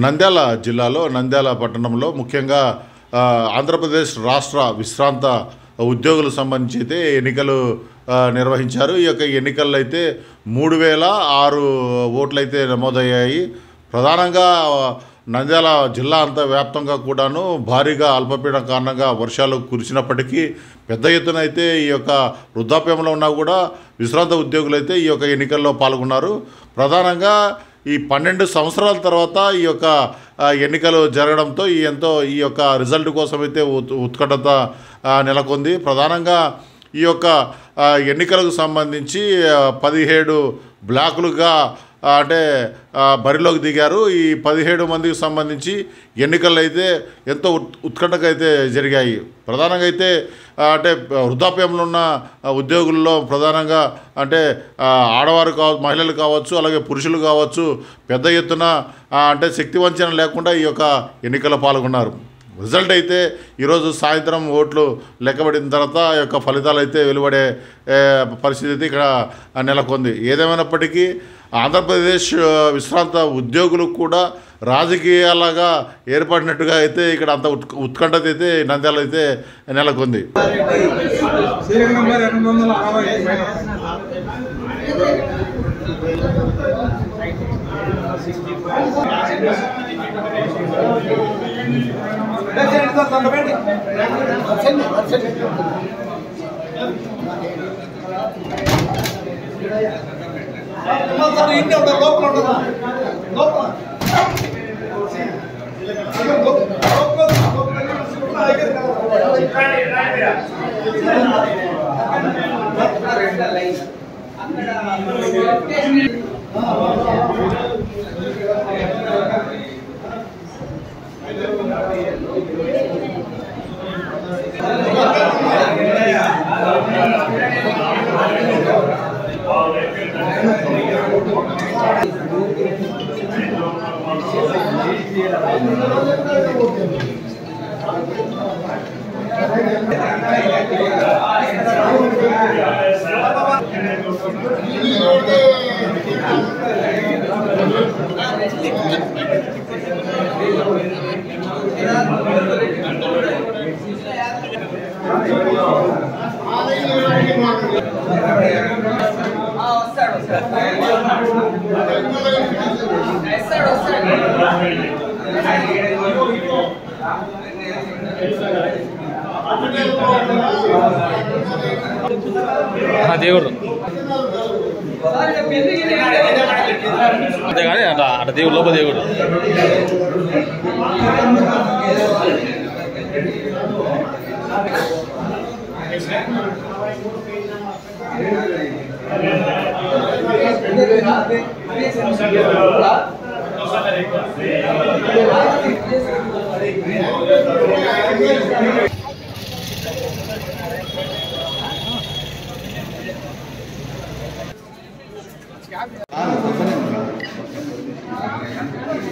నంద్యాల జిల్లాలో నంద్యాల పట్టణంలో ముఖ్యంగా ఆంధ్రప్రదేశ్ రాష్ట్ర విశ్రాంత ఉద్యోగులకు సంబంధించి అయితే ఎన్నికలు నిర్వహించారు. ఈ యొక్క ఎన్నికల్లో అయితే 3006 ఓట్లు అయితే నమోదయ్యాయి. ప్రధానంగా నంద్యాల జిల్లా అంతా వ్యాప్తంగా కూడాను భారీగా అల్పపీడనం కారణంగా వర్షాలు కురిసినప్పటికీ పెద్ద ఎత్తున అయితే ఈ యొక్క వృద్ధాప్యంలో ఉన్నా కూడా విశ్రాంత ఉద్యోగులు అయితే ఈ యొక్క ఎన్నికల్లో పాల్గొన్నారు. ప్రధానంగా ఈ 12 సంవత్సరాల తర్వాత ఈ యొక్క ఎన్నికలు జరగడంతో ఈ యొక్క రిజల్ట్ కోసం అయితే ఉత్కంఠత నెలకొంది. ప్రధానంగా ఈ యొక్క ఎన్నికలకు సంబంధించి 17 బ్లాకులుగా అంటే బరిలోకి దిగారు. ఈ 17 మందికి సంబంధించి ఎన్నికలు అయితే ఎంతో ఉత్కంఠగా అయితే జరిగాయి. ప్రధానంగా అయితే అంటే వృద్ధాప్యంలో ఉన్న ఉద్యోగుల్లో ప్రధానంగా అంటే ఆడవారు కావచ్చు, మహిళలు కావచ్చు, అలాగే పురుషులు కావచ్చు, పెద్ద ఎత్తున అంటే శక్తి వంచన లేకుండా ఈ యొక్క ఎన్నికల్లో పాల్గొన్నారు. రిజల్ట్ అయితే ఈరోజు సాయంత్రం ఓట్లు లెక్కబడిన తర్వాత ఈ యొక్క ఫలితాలు అయితే వెలువడే పరిస్థితి అయితే ఇక్కడ నెలకొంది. ఏదేమైనప్పటికీ ఆంధ్రప్రదేశ్ విశ్రాంత ఉద్యోగులు కూడా రాజకీయాలుగా ఏర్పడినట్టుగా అయితే ఇక్కడ అంత ఉత్కంఠత అయితే నంద్యాల అయితే నెలకొంది. దేవుడు అదే కానీ అట దేవుడు లోప దేవుడు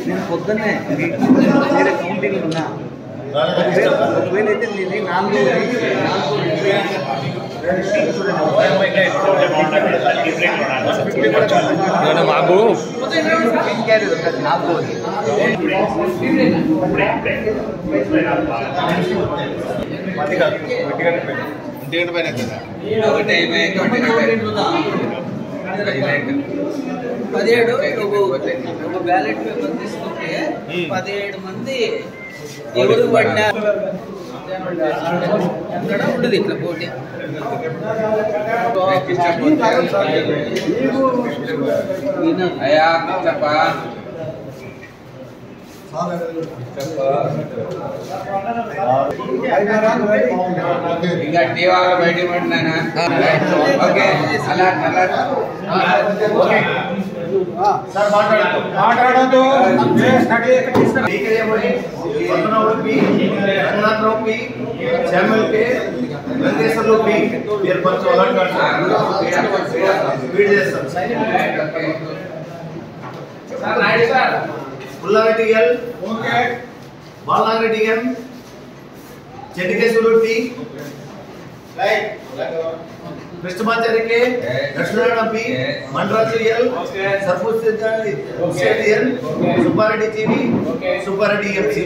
నేను పొద్దున్నే వేరే కౌంటింగ్లు ఉన్నా ఒకవేళ అయితే నీది 4 మాకు ఒక బ్యాలెట్ పేపర్ తీసుకుంటే 17 మంది ఎవరు పడ్డా ఇక్కడ ఉండదు ఇట్లా పోటీ. ఇంకా టీవాలో బయటకు పడినానా ఓకే అలా सर माట్లాడొద్దు స్టడీ Ranganatharao P Shyamal K Venkateswara P पेर पंचो अलर्ट स्पीड చేస్తారు सर नाइट सर పుల్లారెడ్డి ఎల్ ఓకే బాలారెడ్డి ఎం చెడికేశ్వర T Krishnamacharya K Dakshinarayana B Mandaraju L sarpanch Subbareddy GV Subbareddy MC